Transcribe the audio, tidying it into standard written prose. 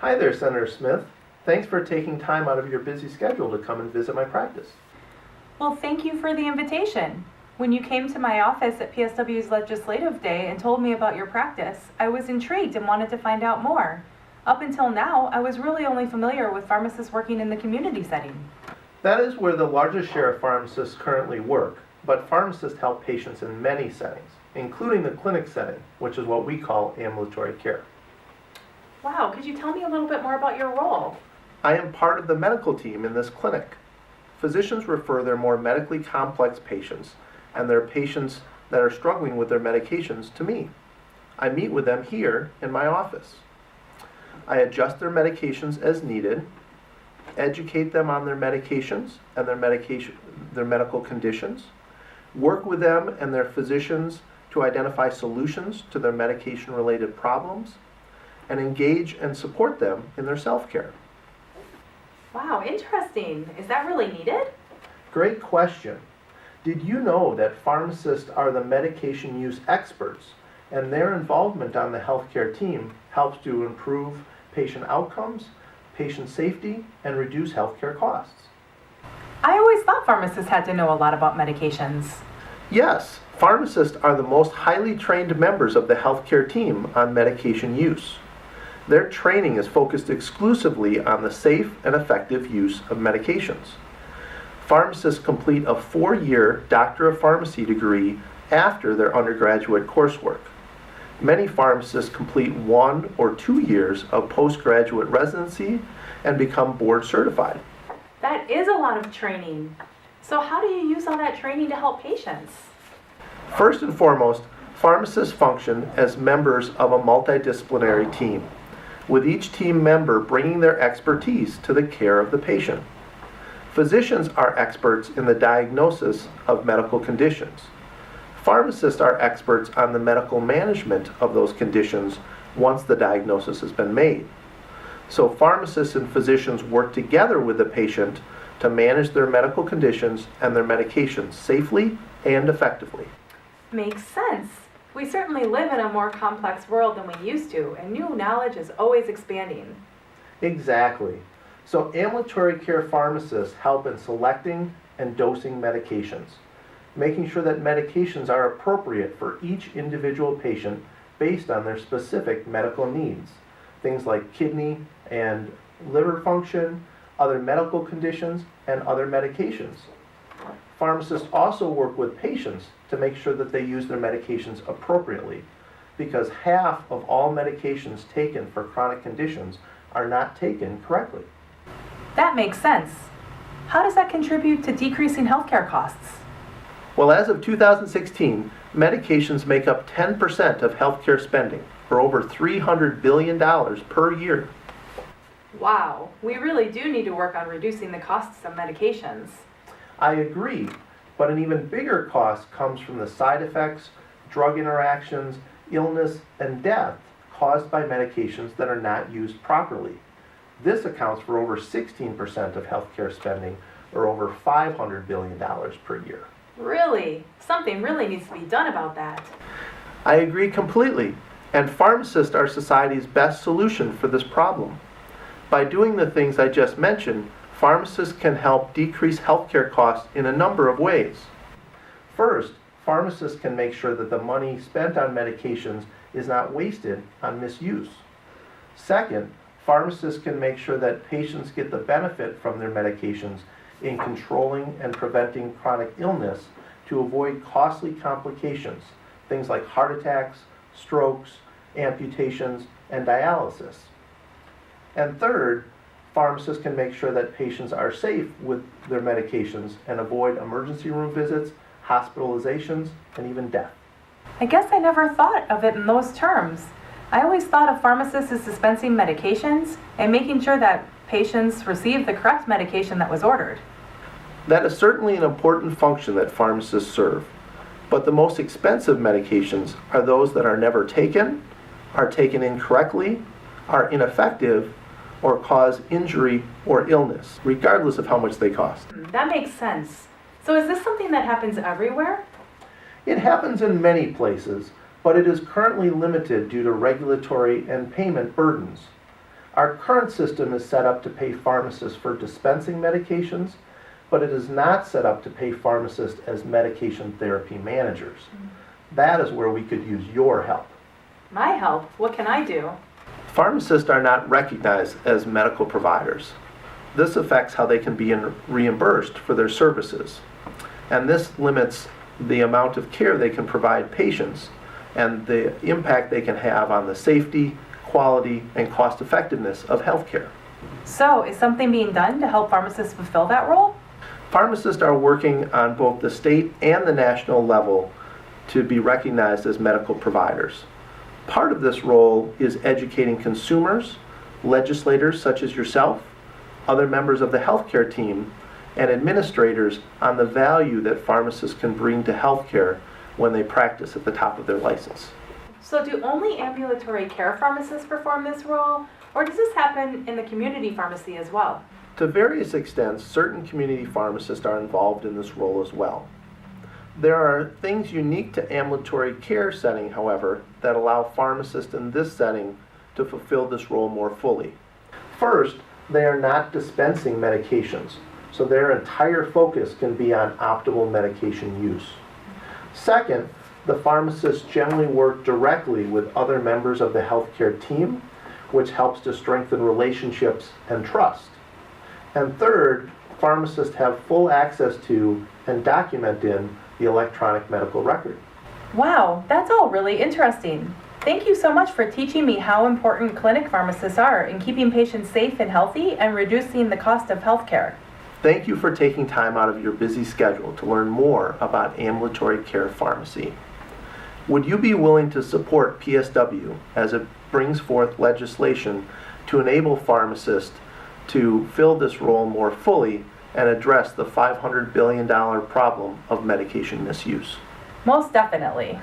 Hi there, Senator Smith. Thanks for taking time out of your busy schedule to come and visit my practice. Well, thank you for the invitation. When you came to my office at PSW's Legislative Day and told me about your practice, I was intrigued and wanted to find out more. Up until now, I was really only familiar with pharmacists working in the community setting. That is where the largest share of pharmacists currently work, but pharmacists help patients in many settings, including the clinic setting, which is what we call ambulatory care. Wow, could you tell me a little bit more about your role? I am part of the medical team in this clinic. Physicians refer their more medically complex patients and their patients that are struggling with their medications to me. I meet with them here in my office. I adjust their medications as needed, educate them on their medications and their medical conditions, work with them and their physicians to identify solutions to their medication-related problems, and engage and support them in their self-care. Wow, interesting. Is that really needed? Great question. Did you know that pharmacists are the medication use experts, and their involvement on the healthcare team helps to improve patient outcomes, patient safety, and reduce healthcare costs? I always thought pharmacists had to know a lot about medications. Yes, pharmacists are the most highly trained members of the healthcare team on medication use. Their training is focused exclusively on the safe and effective use of medications. Pharmacists complete a 4-year Doctor of Pharmacy degree after their undergraduate coursework. Many pharmacists complete 1 or 2 years of postgraduate residency and become board certified. That is a lot of training. So how do you use all that training to help patients? First and foremost, pharmacists function as members of a multidisciplinary team, with each team member bringing their expertise to the care of the patient. Physicians are experts in the diagnosis of medical conditions. Pharmacists are experts on the medical management of those conditions once the diagnosis has been made. So pharmacists and physicians work together with the patient to manage their medical conditions and their medications safely and effectively. Makes sense. We certainly live in a more complex world than we used to, and new knowledge is always expanding. Exactly. So ambulatory care pharmacists help in selecting and dosing medications, making sure that medications are appropriate for each individual patient based on their specific medical needs. Things like kidney and liver function, other medical conditions, and other medications. Pharmacists also work with patients to make sure that they use their medications appropriately, because half of all medications taken for chronic conditions are not taken correctly. That makes sense. How does that contribute to decreasing healthcare costs? Well, as of 2016, medications make up 10% of healthcare spending, or over $300 billion per year. Wow, we really do need to work on reducing the costs of medications. I agree, but an even bigger cost comes from the side effects, drug interactions, illness, and death caused by medications that are not used properly. This accounts for over 16% of healthcare spending, or over $500 billion per year. Really? Something really needs to be done about that. I agree completely, and pharmacists are society's best solution for this problem. By doing the things I just mentioned, pharmacists can help decrease healthcare costs in a number of ways. First, pharmacists can make sure that the money spent on medications is not wasted on misuse. Second, pharmacists can make sure that patients get the benefit from their medications in controlling and preventing chronic illness to avoid costly complications, things like heart attacks, strokes, amputations, and dialysis. And third, pharmacists can make sure that patients are safe with their medications and avoid emergency room visits, hospitalizations, and even death. I guess I never thought of it in those terms. I always thought of pharmacists as dispensing medications and making sure that patients receive the correct medication that was ordered. That is certainly an important function that pharmacists serve, but the most expensive medications are those that are never taken, are taken incorrectly, are ineffective, or cause injury or illness, regardless of how much they cost. That makes sense. So is this something that happens everywhere? It happens in many places, but it is currently limited due to regulatory and payment burdens. Our current system is set up to pay pharmacists for dispensing medications, but it is not set up to pay pharmacists as medication therapy managers. That is where we could use your help. My help? What can I do? Pharmacists are not recognized as medical providers. This affects how they can be reimbursed for their services. And this limits the amount of care they can provide patients and the impact they can have on the safety, quality, and cost effectiveness of healthcare. So, is something being done to help pharmacists fulfill that role? Pharmacists are working on both the state and the national level to be recognized as medical providers. Part of this role is educating consumers, legislators such as yourself, other members of the healthcare team, and administrators on the value that pharmacists can bring to healthcare when they practice at the top of their license. So, do only ambulatory care pharmacists perform this role, or does this happen in the community pharmacy as well? To various extents, certain community pharmacists are involved in this role as well. There are things unique to ambulatory care setting, however, that allow pharmacists in this setting to fulfill this role more fully. First, they are not dispensing medications, so their entire focus can be on optimal medication use. Second, the pharmacists generally work directly with other members of the healthcare team, which helps to strengthen relationships and trust. And third, pharmacists have full access to and document in the electronic medical record. Wow, that's all really interesting. Thank you so much for teaching me how important clinic pharmacists are in keeping patients safe and healthy and reducing the cost of healthcare. Thank you for taking time out of your busy schedule to learn more about ambulatory care pharmacy. Would you be willing to support PSW as it brings forth legislation to enable pharmacists to fill this role more fully and address the $500 billion problem of medication misuse? Most definitely.